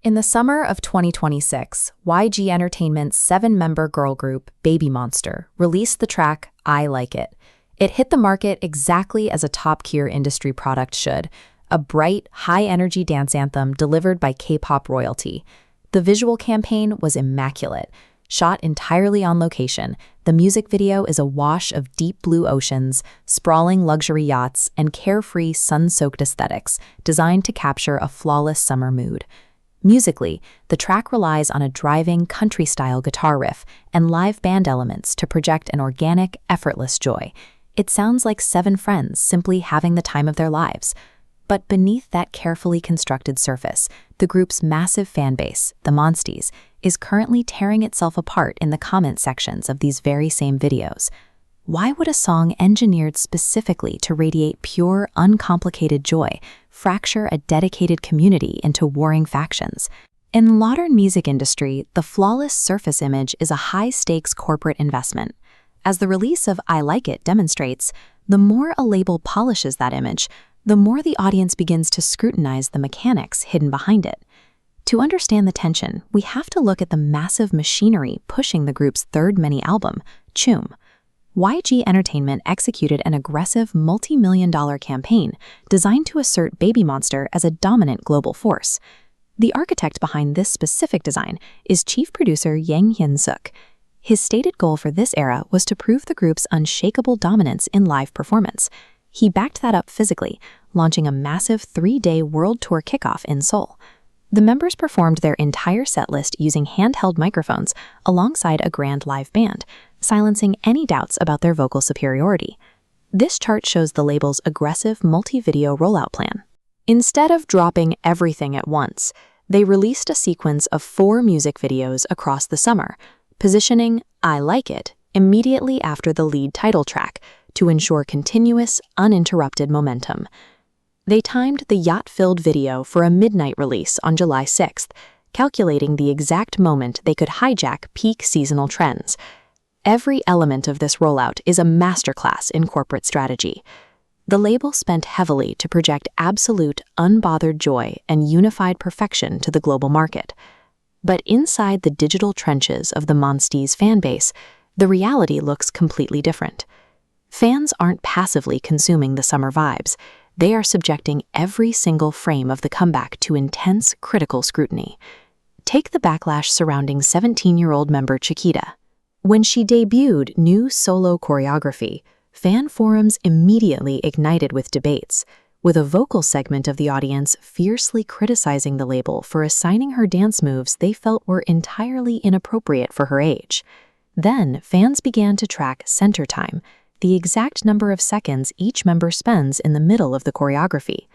In the summer of 2026, YG Entertainment's 7-member girl group, Babymonster, released the track I Like It. It hit the market exactly as a top-tier industry product should, a bright, high-energy dance anthem delivered by K-pop royalty. The visual campaign was immaculate. Shot entirely on location, the music video is a wash of deep blue oceans, sprawling luxury yachts, and carefree, sun-soaked aesthetics designed to capture a flawless summer mood. Musically, the track relies on a driving, country-style guitar riff and live band elements to project an organic, effortless joy. It sounds like 7 friends simply having the time of their lives. But beneath that carefully constructed surface, the group's massive fan base, the Monsties, is currently tearing itself apart in the comment sections of these very same videos. Why would a song engineered specifically to radiate pure, uncomplicated joy fracture a dedicated community into warring factions? In the modern music industry, the flawless surface image is a high-stakes corporate investment. As the release of I Like It demonstrates, the more a label polishes that image, the more the audience begins to scrutinize the mechanics hidden behind it. To understand the tension, we have to look at the massive machinery pushing the group's third mini-album, Choom. YG Entertainment executed an aggressive multi-million-dollar campaign designed to assert Babymonster as a dominant global force. The architect behind this specific design is chief producer Yang Hyun-suk. His stated goal for this era was to prove the group's unshakable dominance in live performance. He backed that up physically, launching a massive 3-day world tour kickoff in Seoul. The members performed their entire setlist using handheld microphones alongside a grand live band, silencing any doubts about their vocal superiority. This chart shows the label's aggressive multi-video rollout plan. Instead of dropping everything at once, they released a sequence of 4 music videos across the summer, positioning I Like It immediately after the lead title track to ensure continuous, uninterrupted momentum. They timed the yacht-filled video for a midnight release on July 6th, calculating the exact moment they could hijack peak seasonal trends. Every element of this rollout is a masterclass in corporate strategy. The label spent heavily to project absolute, unbothered joy and unified perfection to the global market. But inside the digital trenches of the Monsties fanbase, the reality looks completely different. Fans aren't passively consuming the summer vibes. They are subjecting every single frame of the comeback to intense, critical scrutiny. Take the backlash surrounding 17-year-old member Chiquita. When she debuted new solo choreography, fan forums immediately ignited with debates, with a vocal segment of the audience fiercely criticizing the label for assigning her dance moves they felt were entirely inappropriate for her age. Then, fans began to track center time, the exact number of seconds each member spends in the middle of the choreography.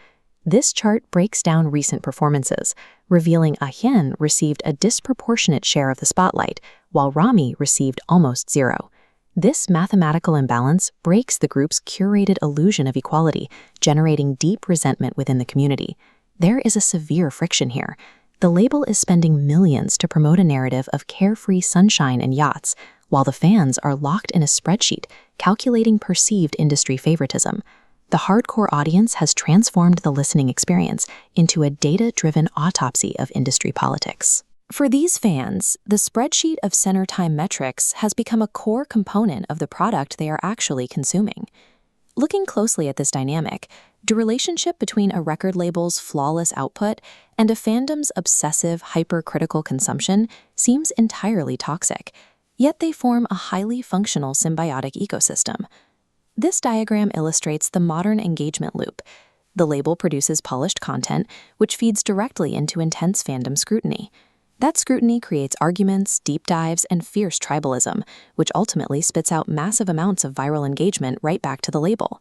This chart breaks down recent performances, revealing Ahyen received a disproportionate share of the spotlight, while Rami received almost 0. This mathematical imbalance breaks the group's curated illusion of equality, generating deep resentment within the community. There is a severe friction here. The label is spending millions to promote a narrative of carefree sunshine and yachts, while the fans are locked in a spreadsheet calculating perceived industry favoritism. The hardcore audience has transformed the listening experience into a data-driven autopsy of industry politics. For these fans, the spreadsheet of center time metrics has become a core component of the product they are actually consuming. Looking closely at this dynamic, the relationship between a record label's flawless output and a fandom's obsessive, hypercritical consumption seems entirely toxic. Yet they form a highly functional symbiotic ecosystem. This diagram illustrates the modern engagement loop. The label produces polished content, which feeds directly into intense fandom scrutiny. That scrutiny creates arguments, deep dives, and fierce tribalism, which ultimately spits out massive amounts of viral engagement right back to the label.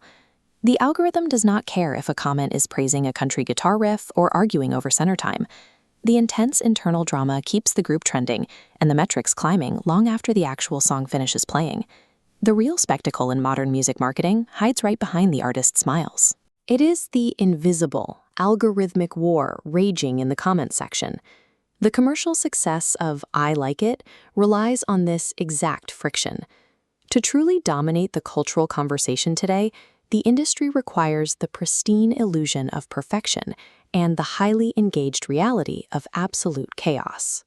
The algorithm does not care if a comment is praising a country guitar riff or arguing over center time. The intense internal drama keeps the group trending and the metrics climbing long after the actual song finishes playing. The real spectacle in modern music marketing hides right behind the artist's smiles. It is the invisible, algorithmic war raging in the comments section. The commercial success of I Like It relies on this exact friction. To truly dominate the cultural conversation today, the industry requires the pristine illusion of perfection and the highly engaged reality of absolute chaos.